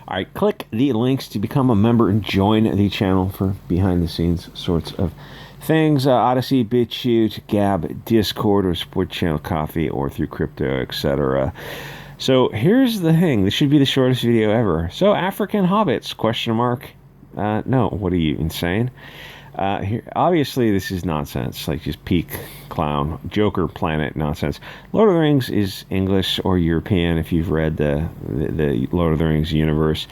All right, click the links to become a member and join the channel for behind-the-scenes sorts of things. Odysee, BitChute, Gab, Discord, or Support Channel Coffee, or through crypto, etc. So here's the thing. This should be the shortest video ever. So African hobbits, question mark. No, what are you, insane? Here, obviously, this is nonsense, like just peak clown, Joker planet nonsense. Lord of the Rings is English or European if you've read the Lord of the Rings universe.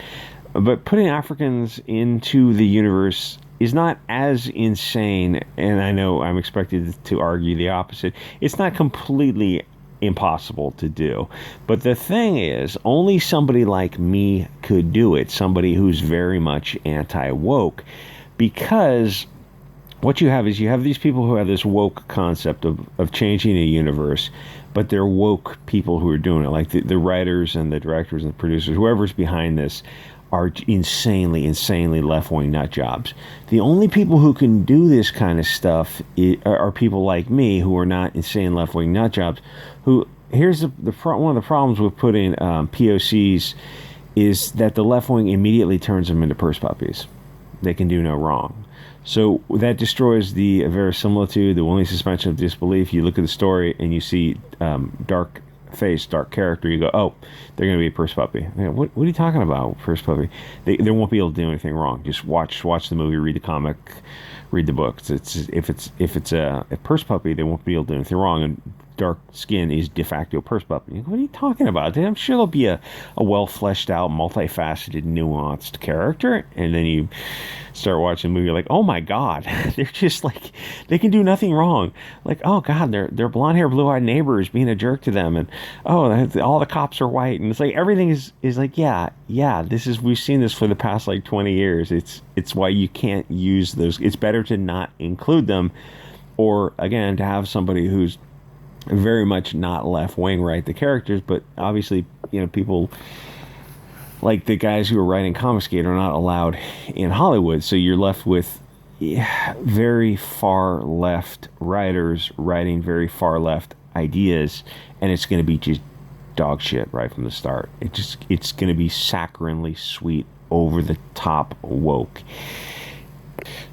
But putting Africans into the universe is not as insane, and I know I'm expected to argue the opposite. It's not completely impossible to do. But the thing is, only somebody like me could do it, somebody who's very much anti-woke, because what you have is you have these people who have this woke concept of changing the universe, but they're woke people who are doing it. Like the writers and the directors and the producers, whoever's behind this, are insanely left-wing nut jobs. The only people who can do this kind of stuff are people like me who are not insane left-wing nut jobs. Who, here's one of the problems with putting POCs is that the left-wing immediately turns them into purse puppies. They can do no wrong. So that destroys the verisimilitude, the willing suspension of disbelief. You look at the story and you see dark face, dark character. You go, oh, they're going to be a purse puppy. You know, what are you talking about, purse puppy? They won't be able to do anything wrong. Just watch the movie, read the comic, read the book. If it's a purse puppy, they won't be able to do anything wrong. And dark skin is de facto purse puppy. What are you talking about? I'm sure there'll be a well fleshed out, multifaceted, nuanced character, and then you start watching the movie, you're like, oh my god, they're just like, they can do nothing wrong. Like, oh god, their blonde hair, blue eyed neighbor is being a jerk to them, and oh, all the cops are white, and it's like everything is like, yeah, we've seen this for the past like 20 years. It's why you can't use those. It's better to not include them, or again, to have somebody who's very much not left wing write the characters. But obviously, people like the guys who are writing Comicsgate are not allowed in Hollywood, so you're left with very far left writers writing very far left ideas, and it's going to be just dog shit right from the start. It's going to be saccharinely sweet, over the top woke.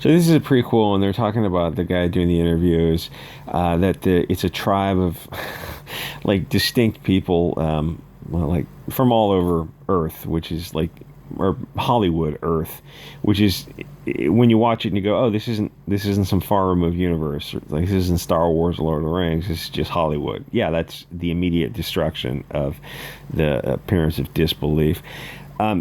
So this is a prequel, and they're talking about the guy doing the interviews, that it's a tribe of like distinct people, like from all over Earth, which is like, or Hollywood Earth, which is, when you watch it and you go, oh, this isn't some far removed universe, like this isn't Star Wars or Lord of the Rings, this is just Hollywood. Yeah, that's the immediate destruction of the appearance of disbelief.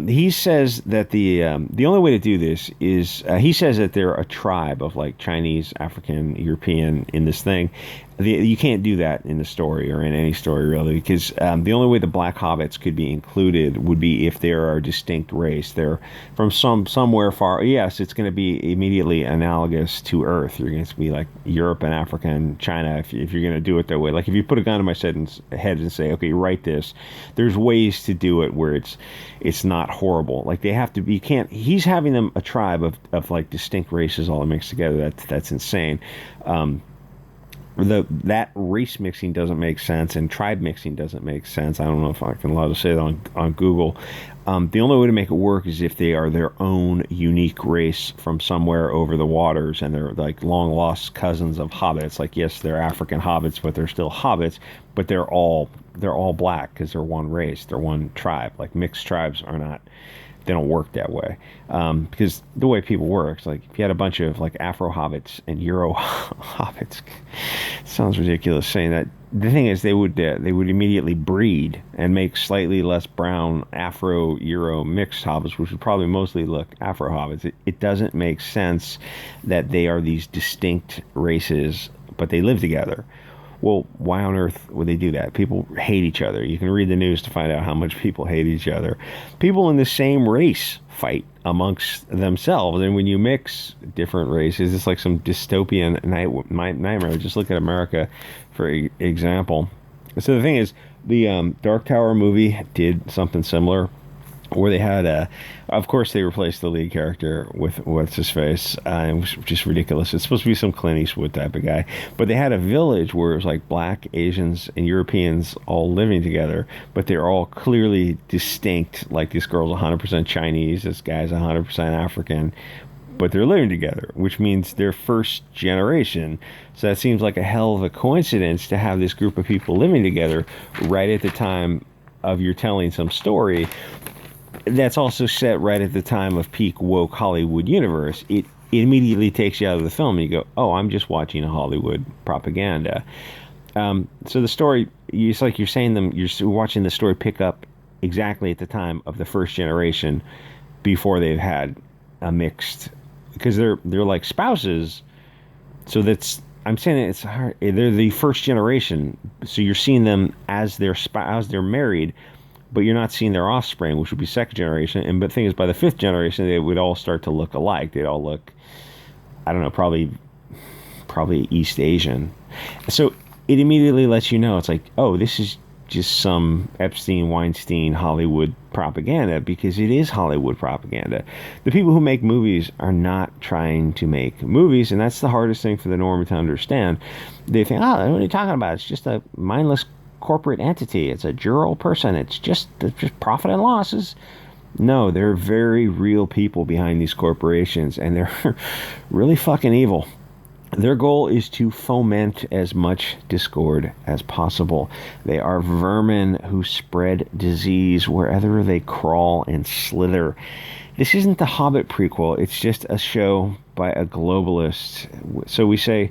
He says that the only way to do this is, he says that they're a tribe of like Chinese, African, European in this thing. You can't do that in the story or in any story really, because the only way the Black Hobbits could be included would be if they are a distinct race. They're from somewhere far. Yes, it's going to be immediately analogous to Earth. You're going to be like Europe and Africa and China if you're going to do it that way. Like if you put a gun to my head and say, okay, write this, there's ways to do it where it's not horrible. Like they have to be, you can't, he's having them a tribe of like distinct races all mixed together. That's insane. That race mixing doesn't make sense, and tribe mixing doesn't make sense. I don't know if I can allow to say that on Google. The only way to make it work is if they are their own unique race from somewhere over the waters, and they're like long lost cousins of hobbits. Like, yes, they're African hobbits, but they're still hobbits, but they're all black because they're one race, they're one tribe. Like mixed tribes are not, they don't work that way, because the way people work, it's like if you had a bunch of like AfroHobbits and EuroHobbits, sounds ridiculous saying that. The thing is, they would immediately breed and make slightly less brown Afro-Euro mixed hobbits, which would probably mostly look AfroHobbits. It doesn't make sense that they are these distinct races, but they live together. Well, why on earth would they do that? People hate each other. You can read the news to find out how much people hate each other. People in the same race fight amongst themselves, and when you mix different races, it's like some dystopian nightmare. Just look at America, for example. So the thing is, the Dark Tower movie did something similar. where they had of course they replaced the lead character with what's his face. It was just ridiculous. It's supposed to be some Clint Eastwood type of guy, but they had a village where it was like black, Asians, and Europeans all living together, but they're all clearly distinct. Like this girl's 100% Chinese, this guy's 100% African, but they're living together, which means they're first generation. So that seems like a hell of a coincidence to have this group of people living together right at the time of you're telling some story that's also set right at the time of peak woke Hollywood universe. It immediately takes you out of the film and you go, oh, I'm just watching a Hollywood propaganda. So the story, it's like you're watching the story pick up exactly at the time of the first generation before they've had a mixed, because they're like spouses. So I'm saying it's hard. They're the first generation. So you're seeing them as they're married, but you're not seeing their offspring, which would be second generation. But the thing is, by the fifth generation, they would all start to look alike. They'd all look, I don't know, probably East Asian. So it immediately lets you know, it's like, oh, this is just some Epstein, Weinstein, Hollywood propaganda, because it is Hollywood propaganda. The people who make movies are not trying to make movies, and that's the hardest thing for the normie to understand. They think, oh, what are you talking about? It's just a mindless corporate entity. It's a jural person. It's just profit and losses. No, they're very real people behind these corporations, and they're really fucking evil. Their goal is to foment as much discord as possible. They are vermin who spread disease wherever they crawl and slither. This isn't the Hobbit prequel. It's just a show by a globalist. So we say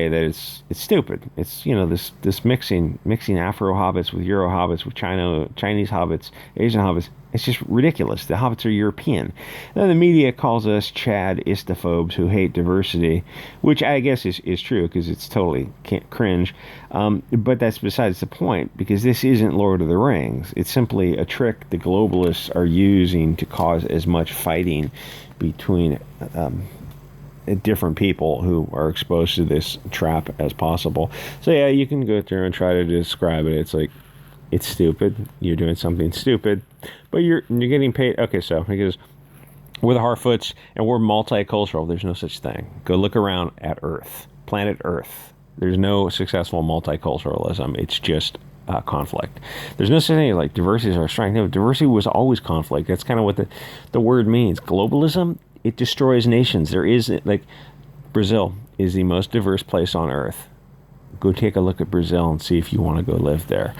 that it's stupid. It's, this mixing Afro-Hobbits with Euro-Hobbits with Chinese Hobbits, Asian Hobbits. It's just ridiculous. The Hobbits are European. Then the media calls us Chad istophobes who hate diversity, which I guess is true, because it's totally cringe. But that's besides the point, because this isn't Lord of the Rings. It's simply a trick the globalists are using to cause as much fighting between different people who are exposed to this trap as possible. So yeah, you can go through and try to describe it. It's like, it's stupid. You're doing something stupid, but you're getting paid. Okay, so because we're the Harfoots and we're multicultural, there's no such thing. Go look around at Earth, planet Earth. There's no successful multiculturalism. It's just conflict. There's no such thing like diversity is our strength. No, diversity was always conflict. That's kind of what the word means. Globalism, it destroys nations. There is, like, Brazil is the most diverse place on Earth. Go take a look at Brazil and see if you want to go live there.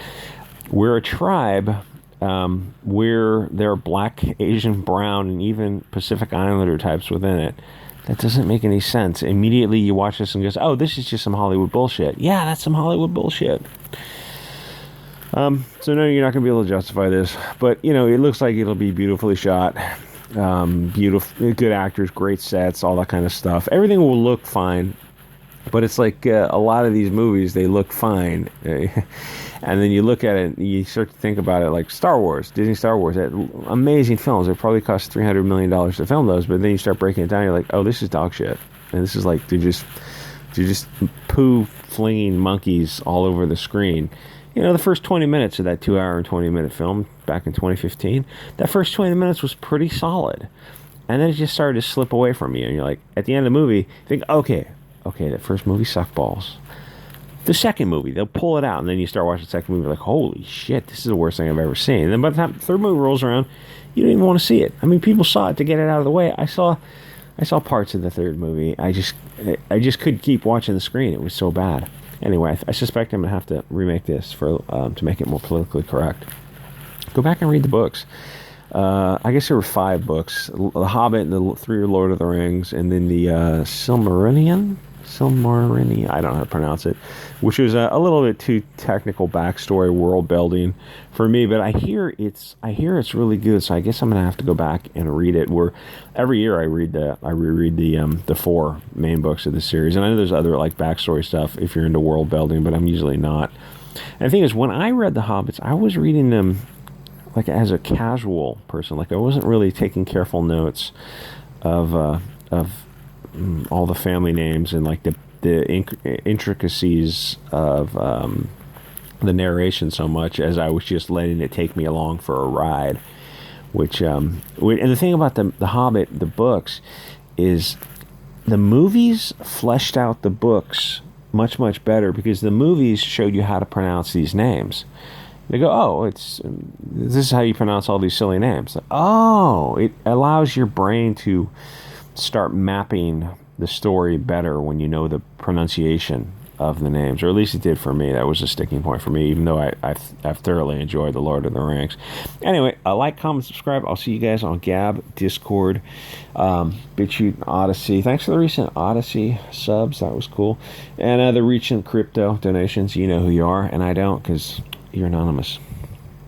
We're a tribe where there are black, Asian, brown, and even Pacific Islander types within it. That doesn't make any sense. Immediately you watch this and goes, oh, this is just some Hollywood bullshit. Yeah, that's some Hollywood bullshit. So no, you're not going to be able to justify this. But, it looks like it'll be beautifully shot. Beautiful, good actors, great sets, all that kind of stuff. Everything will look fine. But it's like a lot of these movies, they look fine. And then you look at it, you start to think about it like Star Wars, Disney Star Wars, amazing films. It probably cost $300 million to film those, but then you start breaking it down, you're like, oh, this is dog shit. And this is like, they're just poo flinging monkeys all over the screen. The first 20 minutes of that 2 hour and 20 minute film back in 2015, that first 20 minutes was pretty solid. And then it just started to slip away from you. And you're like, at the end of the movie, you think, okay, that first movie sucked balls. The second movie, they'll pull it out, and then you start watching the second movie, like, holy shit, this is the worst thing I've ever seen. And then by the time the third movie rolls around, you don't even want to see it. I mean, people saw it to get it out of the way. I saw parts of the third movie. I just couldn't keep watching the screen. It was so bad. Anyway, I suspect I'm going to have to remake this to make it more politically correct. Go back and read the books. I guess there were 5 books. The Hobbit, the 3 Lord of the Rings, and then the Silmarillion, I don't know how to pronounce it, which was a little bit too technical backstory, world building for me, but I hear it's really good, so I guess I'm gonna have to go back and read it. Where every year I reread the 4 main books of the series, and I know there's other like backstory stuff if you're into world building, but I'm usually not. And the thing is, when I read the Hobbits, I was reading them like as a casual person, like I wasn't really taking careful notes of all the family names and like the intricacies of the narration so much as I was just letting it take me along for a ride. Which and the thing about the Hobbit, the books, is the movies fleshed out the books much, much better, because the movies showed you how to pronounce these names. They go, oh, this is how you pronounce all these silly names. Oh, it allows your brain to start mapping the story better when you know the pronunciation of the names, or at least it did for me. That was a sticking point for me, even though I've thoroughly enjoyed The Lord of the Rings. Anyway, like, comment, subscribe. I'll see you guys on Gab, Discord, BitChute, Odysee. Thanks for the recent Odysee subs. That was cool. And the recent crypto donations. You know who you are, and I don't, because you're anonymous.